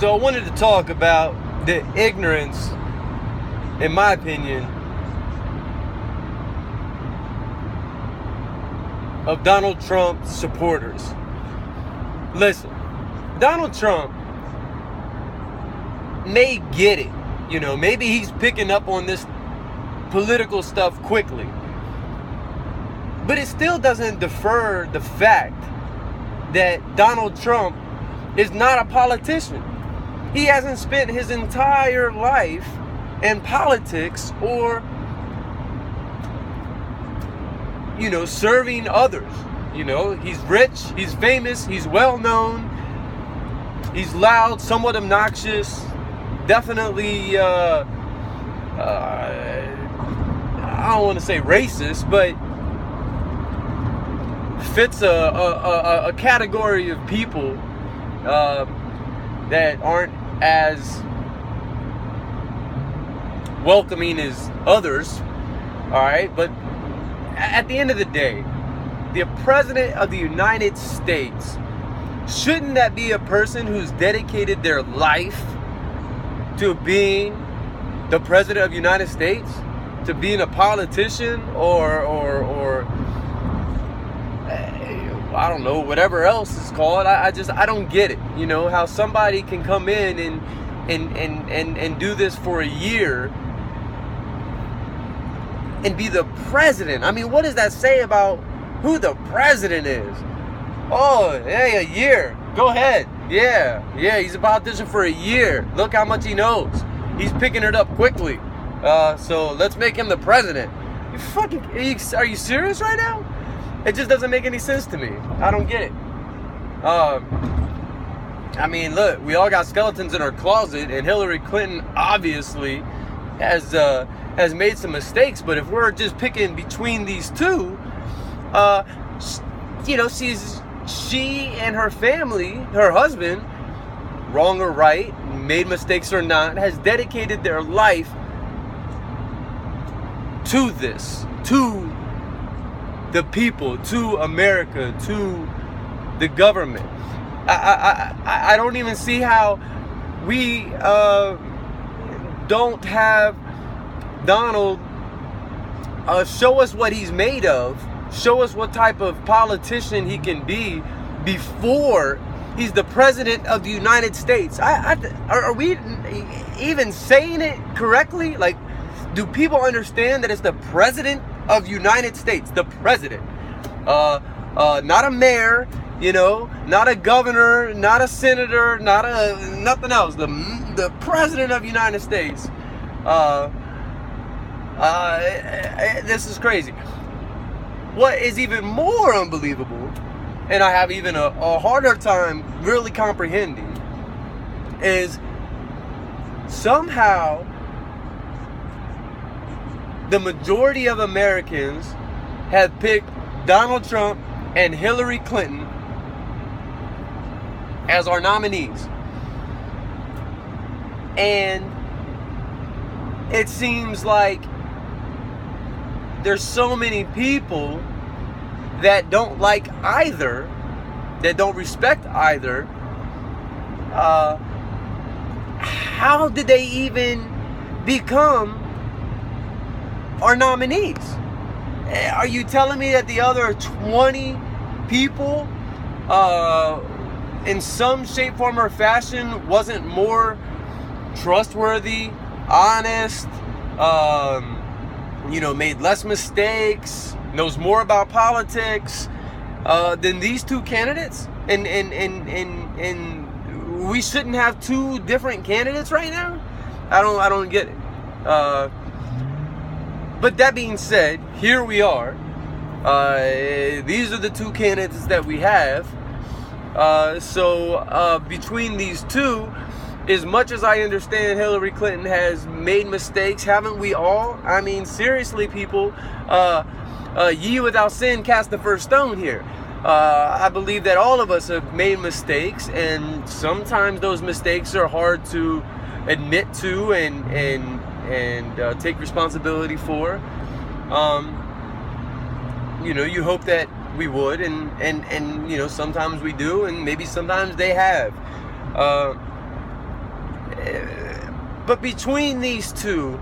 So I wanted to talk about the ignorance, in my opinion, of Donald Trump supporters. Listen, Donald Trump may get it. You know, maybe he's picking up on this political stuff quickly. But it still doesn't defer the fact that Donald Trump is not a politician. He hasn't spent his entire life in politics or, you know, serving others. You know, he's rich, he's famous, he's well known, he's loud, somewhat obnoxious, definitely, I don't want to say racist, but fits a category of people that aren't as welcoming as others. Alright, but at the end of the day, the President of the United States, shouldn't that be a person who's dedicated their life to being the President of the United States? To being a politician or I don't know, whatever else it's called. I don't get it. You know, how somebody can come in and do this for a year and be the president. I mean, what does that say about who the president is? Oh, hey, a year. Go ahead. Yeah, he's a politician for a year. Look how much he knows. He's picking it up quickly. So let's make him the president. Are you serious right now? It just doesn't make any sense to me. I don't get it. I mean, look, we all got skeletons in our closet, and Hillary Clinton obviously has made some mistakes. But if we're just picking between these two, you know, she and her family, her husband, wrong or right, made mistakes or not, has dedicated their life to this, to the people, to America, to the government. I don't even see how we don't have Donald show us what he's made of, show us what type of politician he can be before he's the President of the United States. Are we even saying it correctly? Like, do people understand that it's the President of the United States? The President. Not a mayor, you know, not a governor, not a senator, nothing else. The President of the United States. This is crazy. What is even more unbelievable, and I have even a harder time really comprehending, is somehow the majority of Americans have picked Donald Trump and Hillary Clinton as our nominees. And it seems like there's so many people that don't like either, that don't respect either. How did they even become our nominees? Are you telling me that the other 20 people in some shape, form, or fashion wasn't more trustworthy, honest, you know, made less mistakes, knows more about politics than these two candidates? And we shouldn't have two different candidates right now? I don't get it. But that being said, here we are. These are the two candidates that we have. So between these two, as much as I understand Hillary Clinton has made mistakes, haven't we all? I mean, seriously, people, ye without sin cast the first stone here. I believe that all of us have made mistakes, and sometimes those mistakes are hard to admit to and take responsibility for. You know, you hope that we would, and you know, sometimes we do, and maybe sometimes they have. But between these two,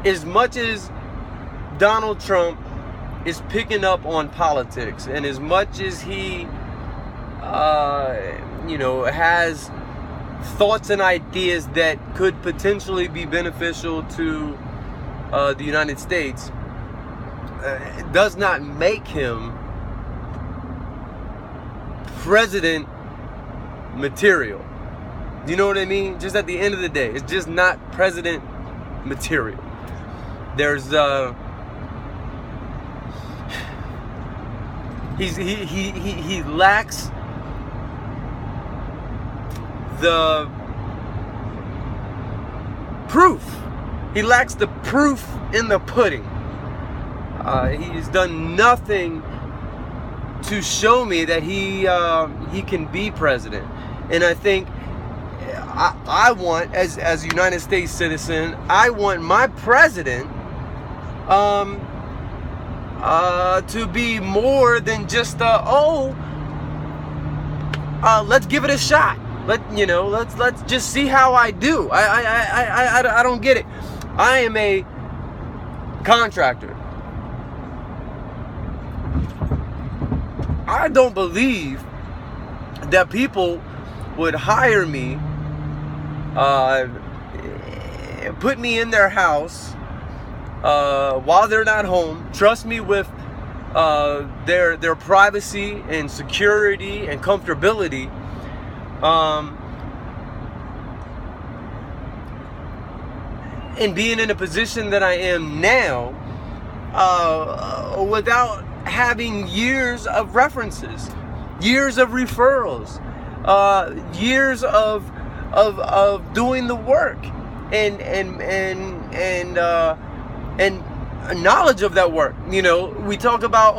as much as Donald Trump is picking up on politics, and as much as he, has thoughts and ideas that could potentially be beneficial to the United States, it does not make him president material. Do you know what I mean? Just at the end of the day, it's just not president material. There's he lacks the proof. He lacks the proof in the pudding. He's done nothing to show me that he can be president. And I think I want, as a United States citizen, I want my president to be more than just let's give it a shot. Let's just see how I do. I don't get it. I am a contractor. I don't believe that people would hire me, put me in their house while they're not home, trust me with their privacy and security and comfortability, and being in a position that I am now, without having years of references, years of referrals, years of doing the work, and knowledge of that work. We talk about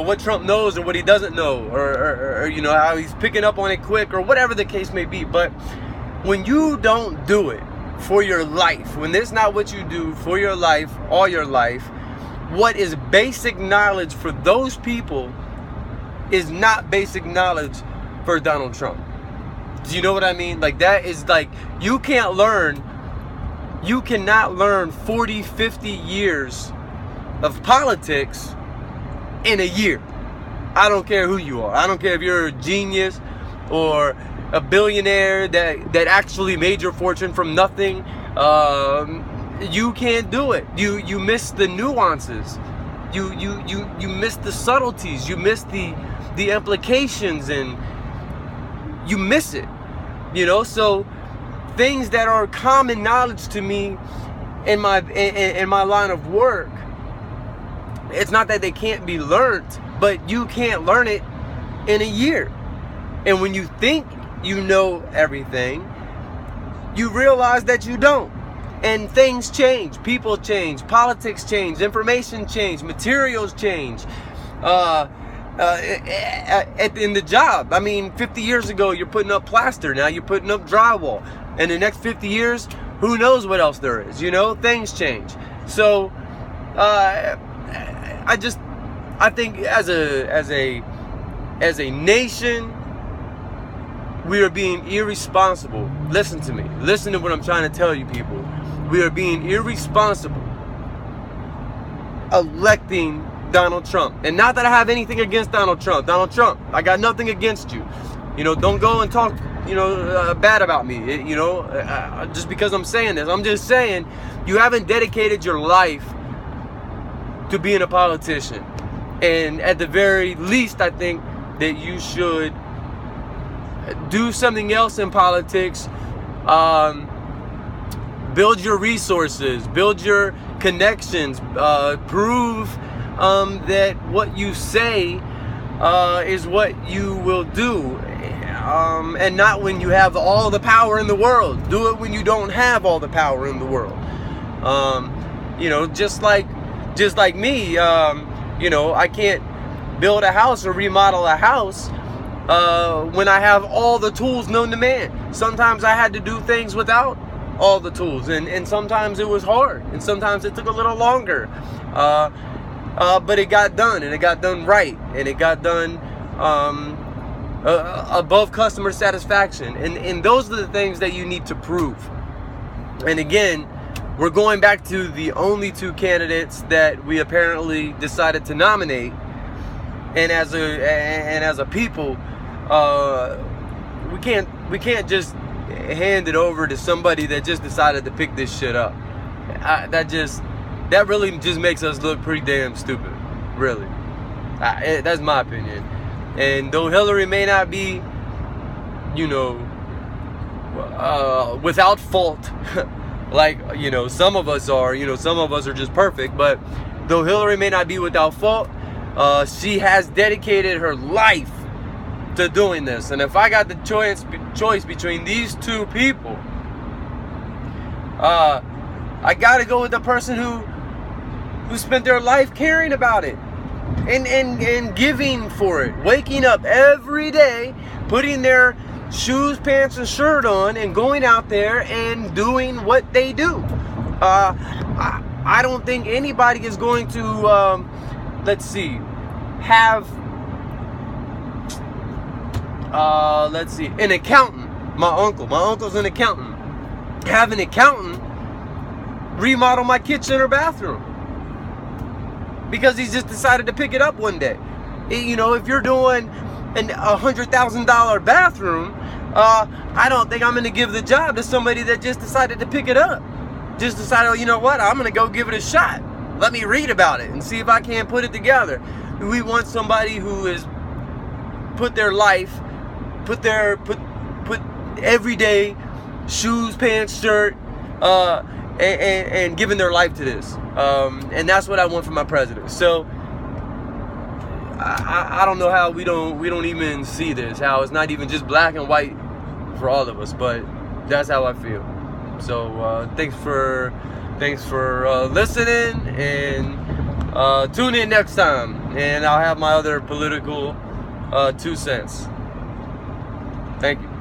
what Trump knows or what he doesn't know, or how he's picking up on it quick, or whatever the case may be. But when you don't do it for your life, when it's not what you do for your life, all your life, what is basic knowledge for those people is not basic knowledge for Donald Trump. Do you know what I mean? Like, that is like, you cannot learn 40, 50 years of politics in a year. I don't care who you are. I don't care if you're a genius or a billionaire that actually made your fortune from nothing. You can't do it. You miss the nuances. You miss the subtleties. You miss the implications, and you miss it. So things that are common knowledge to me in my line of work, it's not that they can't be learned, but you can't learn it in a year. And when you think you know everything, you realize that you don't. And things change, people change, politics change, information change, materials change. In the job, 50 years ago you're putting up plaster, now you're putting up drywall. And the next 50 years, who knows what else there is? Things change. So I think as a nation, we are being irresponsible. Listen to me. Listen to what I'm trying to tell you, people. We are being irresponsible electing Donald Trump. And not that I have anything against Donald Trump. Donald Trump, I got nothing against you. Don't go and talk, bad about me. Just because I'm saying this. I'm just saying, you haven't dedicated your life to being a politician. And at the very least, I think that you should do something else in politics. Build your resources, build your connections, prove that what you say is what you will do, and not when you have all the power in the world. Do it when you don't have all the power in the world. Just like me, I can't build a house or remodel a house when I have all the tools known to man. Sometimes I had to do things without all the tools, and sometimes it was hard, and sometimes it took a little longer, but it got done, and it got done right, and it got done above customer satisfaction. And those are the things that you need to prove. And again, we're going back to the only two candidates that we apparently decided to nominate. And as a people, we can't just hand it over to somebody that just decided to pick this shit up. That really just makes us look pretty damn stupid, really. That's my opinion. And though Hillary may not be, without fault, like, some of us are, some of us are just perfect, but though Hillary may not be without fault, she has dedicated her life to doing this. And if I got the choice between these two people, I gotta go with the person who spent their life caring about it and giving for it, waking up every day, putting their shoes, pants, and shirt on, and going out there and doing what they do. I don't think anybody is going to, have, an accountant. My uncle's an accountant. Have an accountant remodel my kitchen or bathroom because he's just decided to pick it up one day. If you're doing a $100,000 bathroom, I don't think I'm going to give the job to somebody that just decided to pick it up. Just decided, you know what, I'm going to go give it a shot. Let me read about it and see if I can't put it together. We want somebody who has put their life, put everyday shoes, pants, shirt, and giving their life to this. And that's what I want from my president. So I don't know how we don't even see this, how it's not even just black and white for all of us, but that's how I feel. So thanks for listening, and tune in next time, and I'll have my other political 2 cents. Thank you.